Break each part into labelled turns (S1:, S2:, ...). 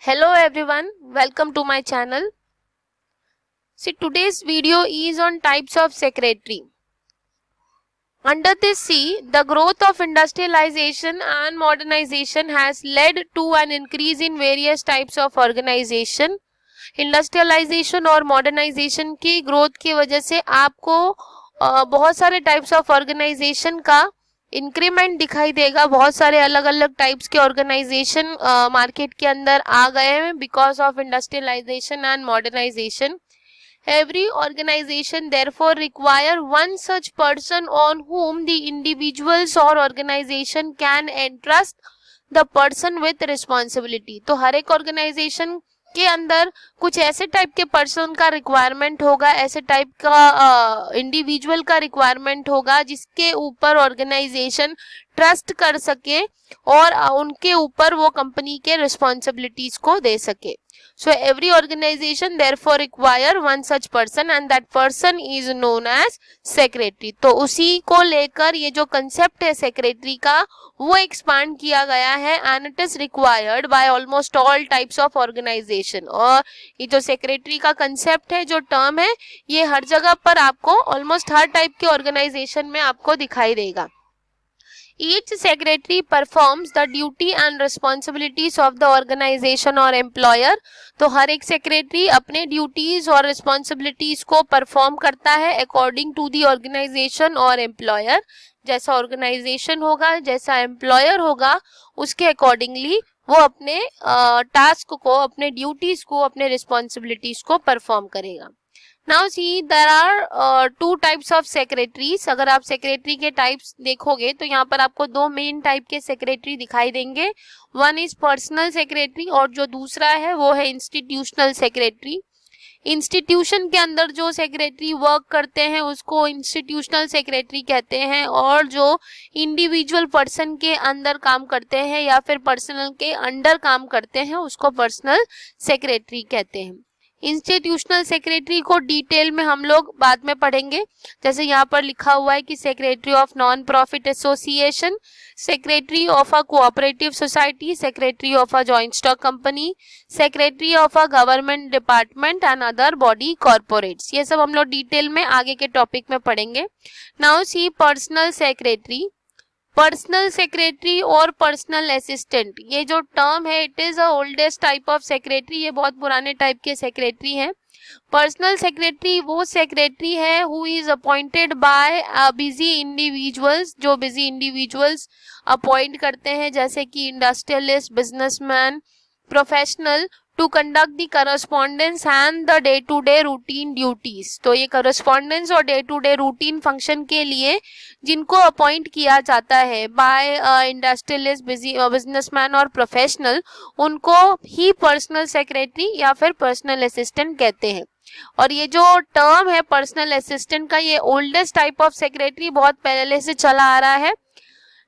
S1: Hello everyone, welcome to my channel. See, today's video is on types of secretary. Under this C, the growth of industrialization and modernization has led to an increase in various types of organization. Industrialization और modernization की growth की वजह से आपको बहुत सारे types of organization का इंक्रीमेंट दिखाई देगा. बहुत सारे अलग अलग टाइप्स के ऑर्गेनाइजेशन मार्केट के अंदर आ गए हैं because of industrialization and modernization. Every organization therefore require one such person on whom the individuals or organization can entrust the person with responsibility. तो हर एक ऑर्गेनाइजेशन के अंदर कुछ ऐसे टाइप के पर्सन का रिक्वायरमेंट होगा, ऐसे टाइप का इंडिविजुअल का रिक्वायरमेंट होगा जिसके ऊपर ऑर्गेनाइजेशन ट्रस्ट कर सके और उनके ऊपर वो कंपनी के रिस्पॉन्सिबिलिटीज को दे सके. So every organization therefore require one such person and that person is known as secretary. तो उसी को लेकर ये जो कंसेप्ट है सेक्रेटरी का वो एक्सपांड किया गया है and it is required by almost all types of organization. और ये जो सेक्रेटरी का कंसेप्ट है, जो टर्म है, ये हर जगह पर आपको ऑलमोस्ट हर टाइप के ऑर्गेनाइजेशन में आपको दिखाई देगा. Each secretary performs the duty and responsibilities of the organization or employer. तो हर एक सेक्रेटरी अपने ड्यूटीज और रिस्पॉन्सिबिलिटीज को परफॉर्म करता है अकॉर्डिंग टू दी ऑर्गेनाइजेशन और एम्प्लॉयर. जैसा ऑर्गेनाइजेशन होगा, जैसा एम्प्लॉयर होगा, उसके अकॉर्डिंगली वो अपने टास्क को, अपने ड्यूटीज को, अपने रिस्पॉन्सिबिलिटीज को परफॉर्म करेगा. Now see there are two types of secretaries. अगर आप सेक्रेटरी के टाइप्स देखोगे तो यहाँ पर आपको दो मेन टाइप के सेक्रेटरी दिखाई देंगे. वन इज पर्सनल सेक्रेटरी और जो दूसरा है वो है इंस्टीट्यूशनल सेक्रेटरी. इंस्टीट्यूशन के अंदर जो सेक्रेटरी वर्क करते हैं उसको इंस्टीट्यूशनल सेक्रेटरी कहते हैं और जो इंडिविजुअल पर्सन के अंदर काम करते हैं या फिर पर्सनल के अंडर काम करते हैं उसको पर्सनल सेक्रेटरी कहते हैं. इंस्टीट्यूशनल सेक्रेटरी को डिटेल में हम लोग बाद में पढ़ेंगे. जैसे यहाँ पर लिखा हुआ है कि secretary of non profit association, secretary of a cooperative society, secretary of a joint stock company, secretary of a government department and other body corporates. ये सब हम लोग डिटेल में आगे के टॉपिक में पढ़ेंगे. Now see personal secretary. Personal secretary और पर्सनल असिस्टेंट, ये जो टर्म है it is a oldest type of secretary. ये बहुत पुराने टाइप के सेक्रेटरी हैं. पर्सनल सेक्रेटरी वो सेक्रेटरी है who is appointed by busy individuals, जो बिजी इंडिविजुअल्स अपॉइंट करते हैं जैसे कि industrialist, businessman, professional, to conduct the correspondence and the day to day routine duties. तो ये करस्पॉन्डेंस और day to day routine function के लिए जिनको अपॉइंट किया जाता है बाय इंडस्ट्रियलिस्ट, बिजनेसमैन और प्रोफेशनल, उनको ही पर्सनल सेक्रेटरी या फिर पर्सनल असिस्टेंट कहते हैं. और ये जो टर्म है पर्सनल असिस्टेंट का, ये ओल्डेस्ट टाइप ऑफ सेक्रेटरी बहुत पहले से चला आ रहा है.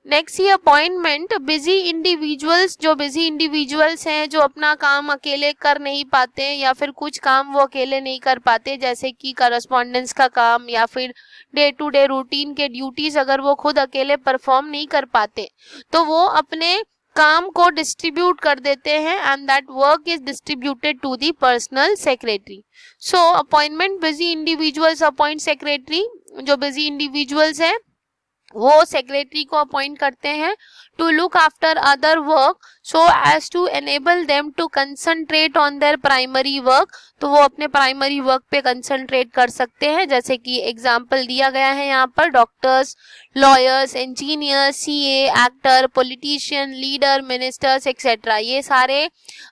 S1: नेक्स्ट ये अपॉइंटमेंट बिजी इंडिविजुअल्स, जो बिजी इंडिविजुअल्स हैं जो अपना काम अकेले कर नहीं पाते या फिर कुछ काम वो अकेले नहीं कर पाते जैसे कि करस्पॉन्डेंस का काम या फिर डे टू डे रूटीन के ड्यूटीज अगर वो खुद अकेले परफॉर्म नहीं कर पाते तो वो अपने काम को डिस्ट्रीब्यूट कर देते हैं and that work is distributed to the personal secretary. So appointment busy individuals appoint secretary. जो बिजी इंडिविजुअल्स हैं वो सेक्रेटरी को अपॉइंट करते हैं to look after other work so as to enable them to concentrate on their primary work. तो वो अपने primary work पे कंसंट्रेट कर सकते हैं. जैसे कि एग्जांपल दिया गया है यहाँ पर doctors, lawyers, engineers, CA, actor, politician, leader, ministers etcetera. ये सारे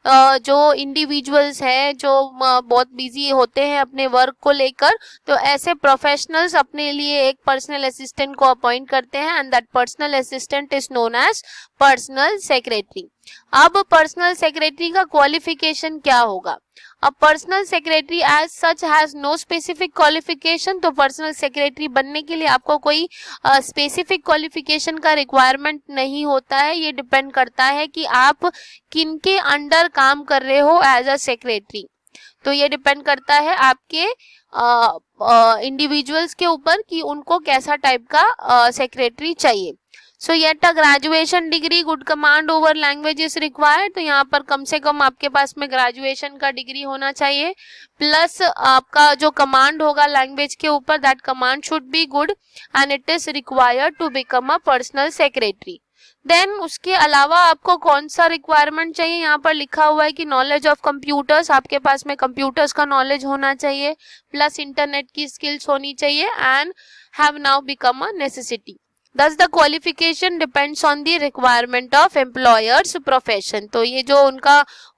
S1: जो इंडिविजुअल्स हैं जो बहुत बिजी होते हैं अपने वर्क को लेकर, तो ऐसे प्रोफेशनल्स अपने लिए एक पर्सनल असिस्टेंट को अपॉइंट करते हैं and that personal assistant is known as personal secretary. अब पर्सनल सेक्रेटरी का क्वालिफिकेशन क्या होगा? अब personal secretary as such has no specific qualification. तो पर्सनल सेक्रेटरी बनने के लिए आपको कोई स्पेसिफिक क्वालिफिकेशन का रिक्वायरमेंट नहीं होता है. ये डिपेंड करता है कि आप किनके अंडर काम कर रहे हो एज अ सेक्रेटरी. तो ये डिपेंड करता है आपके इंडिविजुअल्स के ऊपर कि उनको कैसा टाइप का सेक्रेटरी चाहिए. सो yet a graduation degree, good command over language is required. तो यहाँ पर कम से कम आपके पास में ग्रेजुएशन का डिग्री होना चाहिए, प्लस आपका जो कमांड होगा लैंग्वेज के ऊपर, that command should be good and it is required to become a personal secretary. Then उसके अलावा आपको कौन सा रिक्वायरमेंट चाहिए, यहाँ पर लिखा हुआ है कि नॉलेज ऑफ कंप्यूटर्स, आपके पास में कंप्यूटर्स का नॉलेज होना चाहिए, प्लस इंटरनेट की स्किल्स होनी चाहिए and have now become a necessity. Thus the qualification depends on the requirement of employer's profession। तो ये जो उनका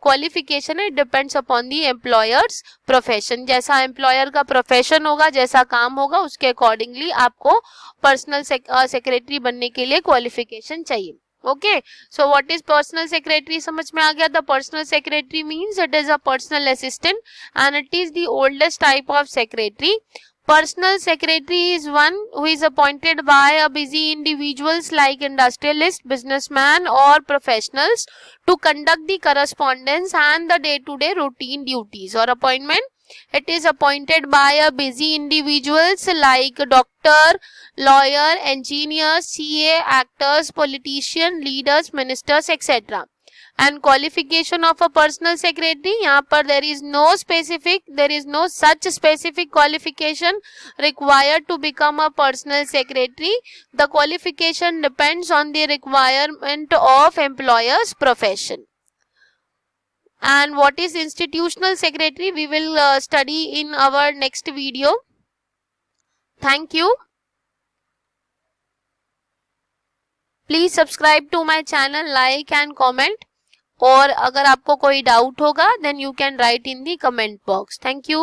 S1: qualification है, depends upon the employer's profession। जैसा employer का profession होगा, जैसा काम होगा, उसके accordingly आपको personal secretary बनने के लिए qualification चाहिए। Okay, so what is personal secretary समझ में आ गया। The personal secretary means it is a personal assistant and it is the oldest type of secretary। Personal secretary is one who is appointed by a busy individuals like industrialist, businessman or professionals to conduct the correspondence and the day-to-day routine duties or appointment. It is appointed by a busy individuals like doctor, lawyer, engineer, CA, actors, politician, leaders, ministers, etc. And qualification of a personal secretary, यहाँ पर there is no such specific qualification required to become a personal secretary। The qualification depends on the requirement of employer's profession। And what is institutional secretary, we will study in our next video। Thank you। Please subscribe to my channel, like and comment। और अगर आपको कोई doubt होगा then you can write in the comment box. Thank you.